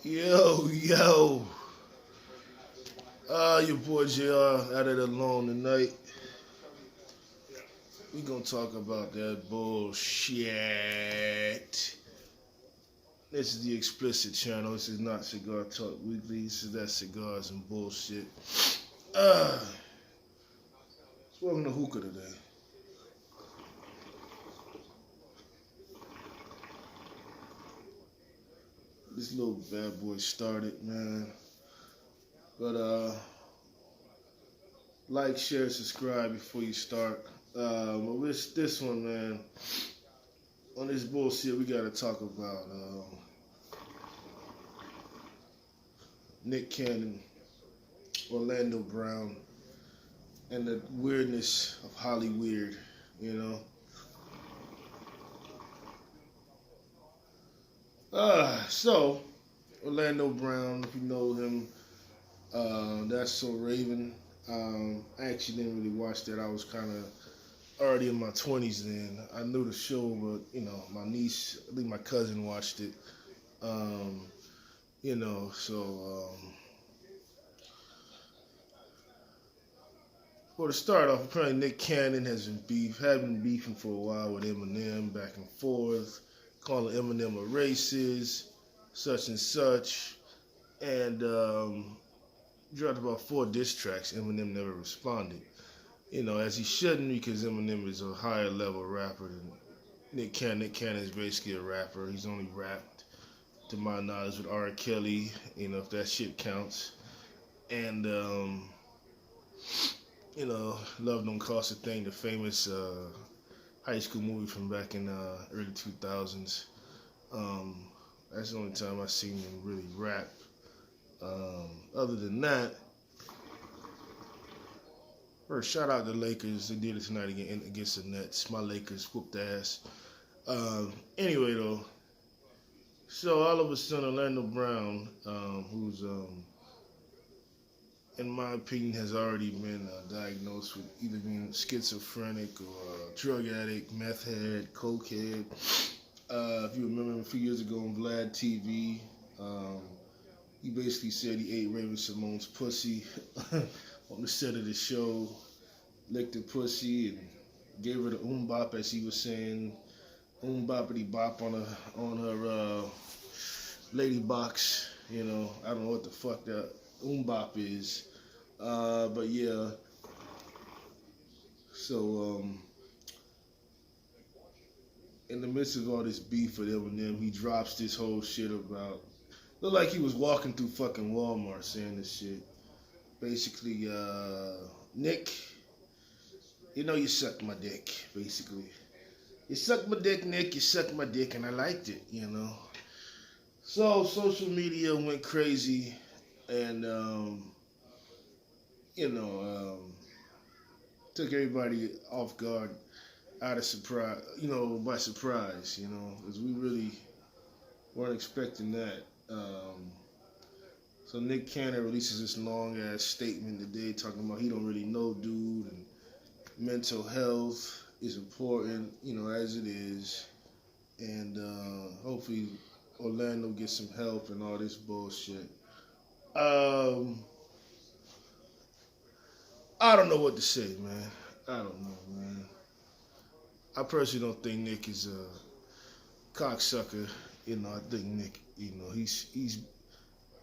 Yo, yo. Your boy JR out of the loan tonight. We gonna talk about that bullshit. This is the explicit channel. This is not Cigar Talk Weekly. This is that cigars and bullshit. Uh, Smoking the hookah today. This little bad boy started, man. But like, share, subscribe before you start. But with this one, man, on this bullshit, we gotta talk about Nick Cannon, Orlando Brown, and the weirdness of Hollyweird, you know. So Orlando Brown, if you know him, that's So Raven. I actually didn't really watch that. I was kind of already in my 20s then. I knew the show, but my niece, I think my cousin watched it. Um, well, to start off, apparently Nick Cannon had been beefing for a while with Eminem, back and forth, calling Eminem a racist, such and such, and dropped about 4 diss tracks. Eminem never responded, as he shouldn't, because Eminem is a higher level rapper than Nick Cannon. Nick Cannon is basically a rapper. He's only rapped, to my knowledge, with R. Kelly, if that shit counts. And Love Don't Cost a Thing, the famous high school movie from back in early 2000s. That's the only time I've seen him really rap. Other than that, first, shout out to the Lakers. They did it tonight against the Nets. My Lakers whooped ass. Anyway, though, so all of a sudden, Orlando Brown, who's in my opinion, has already been diagnosed with either being schizophrenic or drug addict, meth head, cokehead. If you remember a few years ago on Vlad TV, he basically said he ate Raven Simone's pussy on the set of the show, licked the pussy and gave her the bop, as he was saying, boppity bop on her lady box. I don't know what the fuck that bop is, but yeah. So in the midst of all this beef with Eminem, he drops this whole shit about, looked like he was walking through fucking Walmart saying this shit. Basically, Nick, you sucked my dick, basically. You sucked my dick, Nick, you sucked my dick, and I liked it, So social media went crazy, and, took everybody off guard, out of surprise, by surprise, because we really weren't expecting that. So Nick Cannon releases this long ass statement today talking about he don't really know dude, and mental health is important, as it is, and hopefully Orlando gets some help and all this bullshit. I don't know what to say, man. I don't know, man. I personally don't think Nick is a cocksucker. I think Nick, he's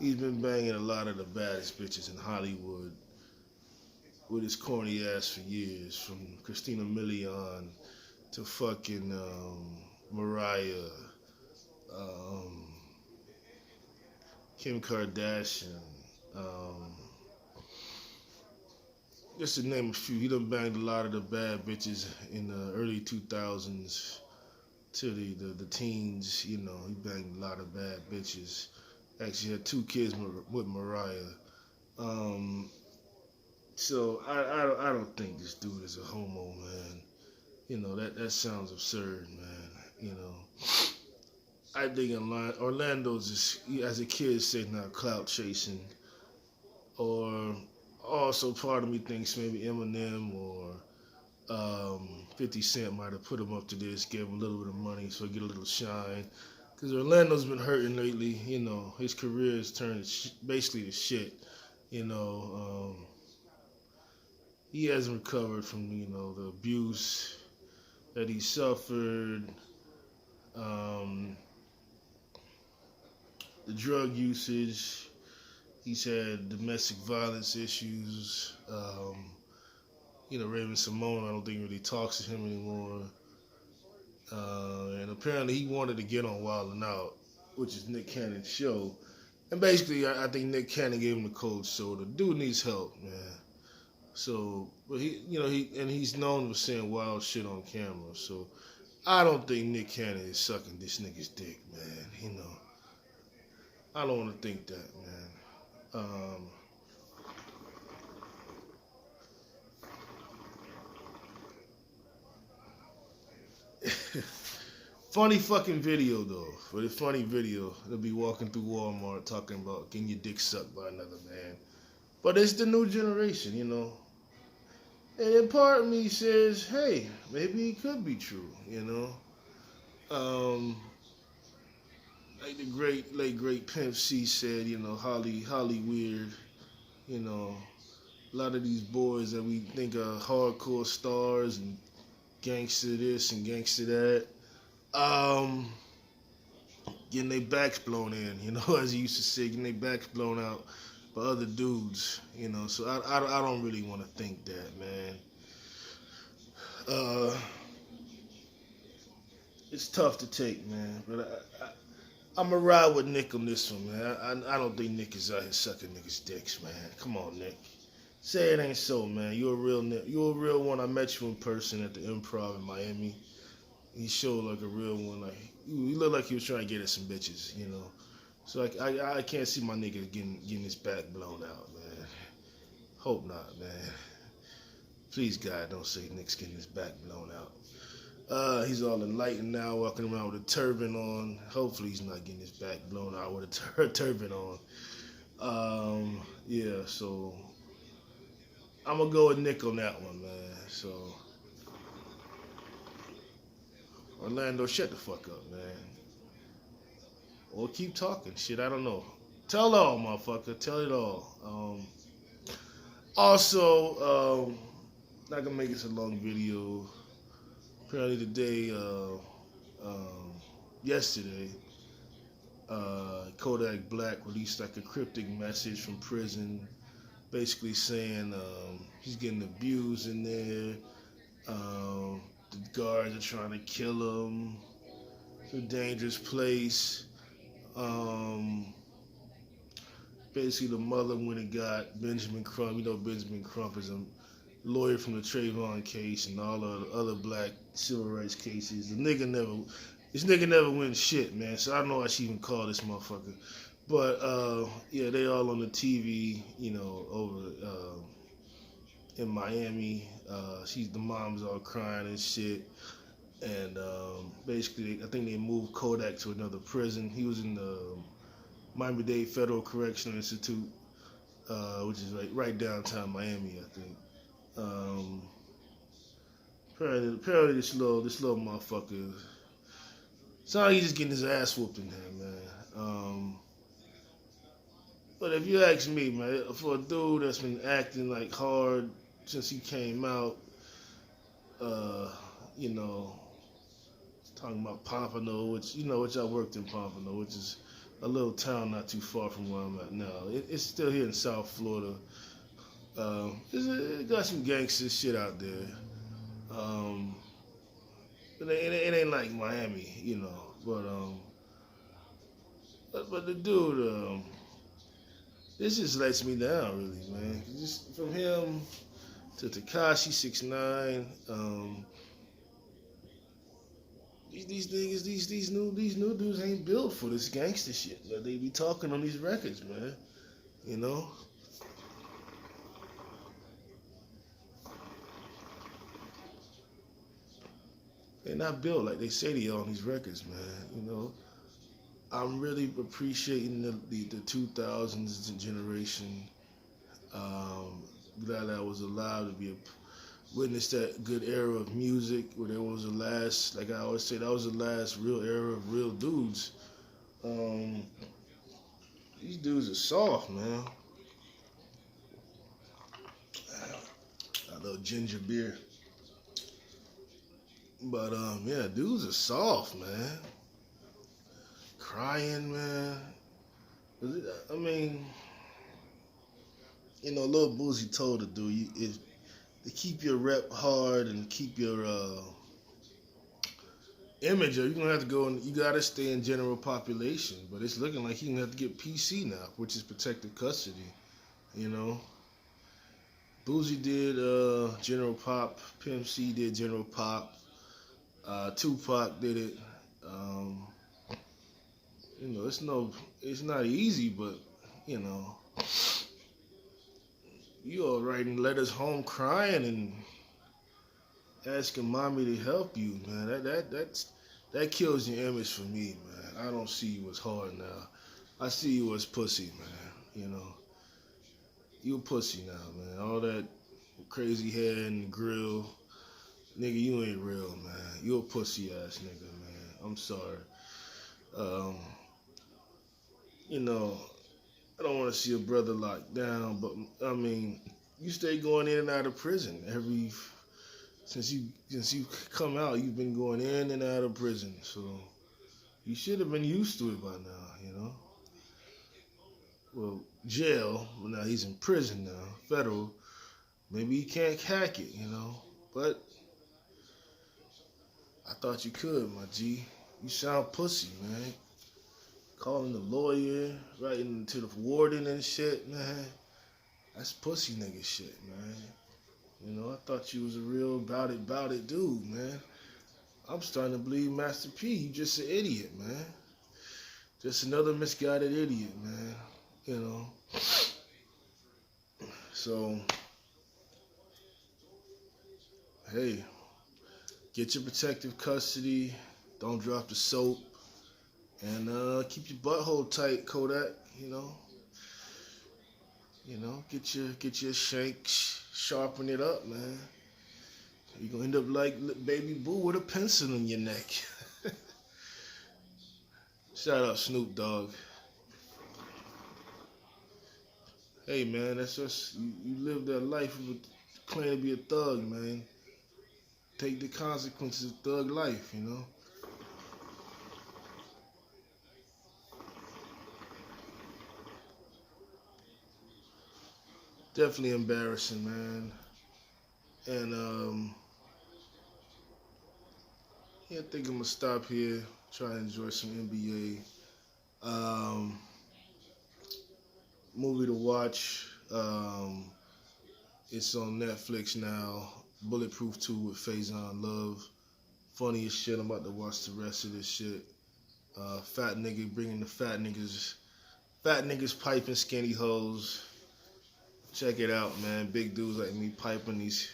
been banging a lot of the baddest bitches in Hollywood with his corny ass for years, from Christina Milian to fucking Mariah, Kim Kardashian, just to name a few. He done banged a lot of the bad bitches in the early 2000s to the teens. He banged a lot of bad bitches. Actually had 2 kids with Mariah. So I don't think this dude is a homo, man. That sounds absurd, man. I think Orlando's just, as a kid, said, not clout chasing, or also part of me thinks maybe Eminem or 50 Cent might have put him up to this, gave him a little bit of money so he get a little shine. Because Orlando's been hurting lately. You know, his career has turned basically to shit. You know, he hasn't recovered from the abuse that he suffered, um, the drug usage. He's had domestic violence issues. Raven Simone, I don't think really talks to him anymore. And apparently he wanted to get on Wild 'N Out, which is Nick Cannon's show. And basically, I think Nick Cannon gave him the cold shoulder. Dude needs help, man. So, but he's known for saying wild shit on camera. So, I don't think Nick Cannon is sucking this nigga's dick, man. I don't want to think that, man. Funny fucking video though. For the funny video, they'll be walking through Walmart talking about getting your dick sucked by another man. But it's the new generation, And then part of me says, hey, maybe it could be true, Like the late great Pimp C said, Holly weird, a lot of these boys that we think are hardcore stars and gangster this and gangster that, getting their backs blown in, as he used to say, getting their backs blown out by other dudes, So I don't really want to think that, man. It's tough to take, man, but I'm going to ride with Nick on this one, man. I don't think Nick is out here sucking niggas' dicks, man. Come on, Nick. Say it ain't so, man. You're a real one. I met you in person at the Improv in Miami. He showed like a real one. Like he looked like he was trying to get at some bitches, So I can't see my nigga getting his back blown out, man. Hope not, man. Please, God, don't say Nick's getting his back blown out. He's all enlightened now, walking around with a turban on. Hopefully he's not getting his back blown out with a turban on. Yeah, so I'm going to go with Nick on that one, man. So, Orlando, shut the fuck up, man. Or keep talking. Shit, I don't know. Tell it all, motherfucker. Tell it all. Also, not going to make this a long video. Apparently today, yesterday, Kodak Black released like a cryptic message from prison, basically saying he's getting abused in there. The guards are trying to kill him. It's a dangerous place. Basically, the mother went and got Benjamin Crump. Benjamin Crump is a lawyer from the Trayvon case and all the other black civil rights cases. This nigga never wins shit, man. So I don't know why she even called this motherfucker. But yeah, they all on the TV, over in Miami. The mom's all crying and shit. And basically, I think they moved Kodak to another prison. He was in the Miami-Dade Federal Correctional Institute, which is right downtown Miami, I think. Apparently this little motherfucker, sounds like he's just getting his ass whooped in there, man. But if you ask me, man, for a dude that's been acting like hard since he came out, talking about Pompano, which I worked in Pompano, which is a little town not too far from where I'm at now. It's still here in South Florida. It got some gangster shit out there. But it ain't like Miami, But the dude, this just lets me down, really, man. Just from him to Tekashi 6ix9ine, these niggas, these new dudes ain't built for this gangster shit that they be talking on these records, man. They're not built like they say they are on these records, man. I'm really appreciating the 2000s generation. Glad I was allowed to witness that good era of music where there was the last, like I always say, that was the last real era of real dudes. Um, these dudes are soft, man. I love ginger beer. But yeah, dudes are soft, man. Crying, man. I mean, Lil Boosie told the dude, if to keep your rep hard and keep your image, you're gonna have to go and you gotta stay in general population. But it's looking like he's gonna have to get PC now, which is protective custody. You know, Boosie did general pop, Pimp C did general pop, Tupac did it. Um, it's not easy, but you know, you all right and let us home crying and asking mommy to help you, man. That kills your image for me, man. I don't see you as hard now. I see you as pussy, man. You a pussy now, man. All that crazy hair and the grill, nigga, you ain't real, man. You a pussy ass nigga, man. I'm sorry. Um, I don't want to see a brother locked down, but I mean, you stay going in and out of prison since you come out. You've been going in and out of prison, so you should have been used to it by now. Well, jail. Well, now he's in prison now, federal. Maybe he can't hack it, But I thought you could, my G. You sound pussy, man. Calling the lawyer, writing to the warden and shit, man. That's pussy nigga shit, man. I thought you was a real bout it dude, man. I'm starting to believe Master P, you just an idiot, man. Just another misguided idiot, man. So, hey, get your protective custody. Don't drop the soap. And keep your butthole tight, Kodak. Get your shank, sharpen it up, man. You're gonna end up like Baby Boo with a pencil in your neck. Shout out Snoop Dogg. Hey, man, that's just you live that life of claim to be a thug, man. Take the consequences of thug life, Definitely embarrassing, man. And yeah, I think I'm gonna stop here. Try to enjoy some NBA. Movie to watch. It's on Netflix now. Bulletproof 2 with Faison Love. Funny as shit. I'm about to watch the rest of this shit. Fat nigga bringing the fat niggas piping skinny hoes. Check it out, man. Big dudes like me piping these.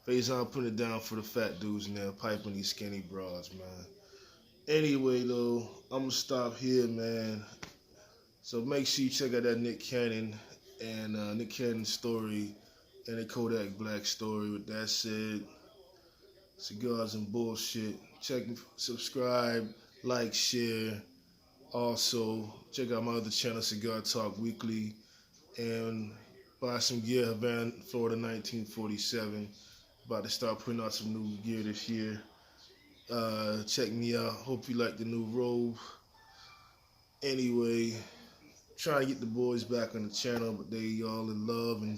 Faison putting it down for the fat dudes now, piping these skinny broads, man. Anyway, though, I'm gonna stop here, man. So make sure you check out that Nick Cannon and Nick Cannon's story and the Kodak Black story. With that said, cigars and bullshit. Subscribe, like, share. Also, check out my other channel, Cigar Talk Weekly, and buy some gear, Havana, Florida 1947. About to start putting out some new gear this year. Check me out. Hope you like the new robe. Anyway, trying to get the boys back on the channel, but they all in love and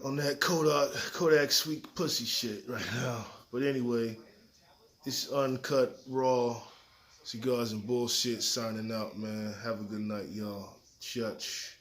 on that Kodak sweet pussy shit right now. But anyway, it's uncut, raw, cigars and bullshit signing out, man. Have a good night, y'all. Church.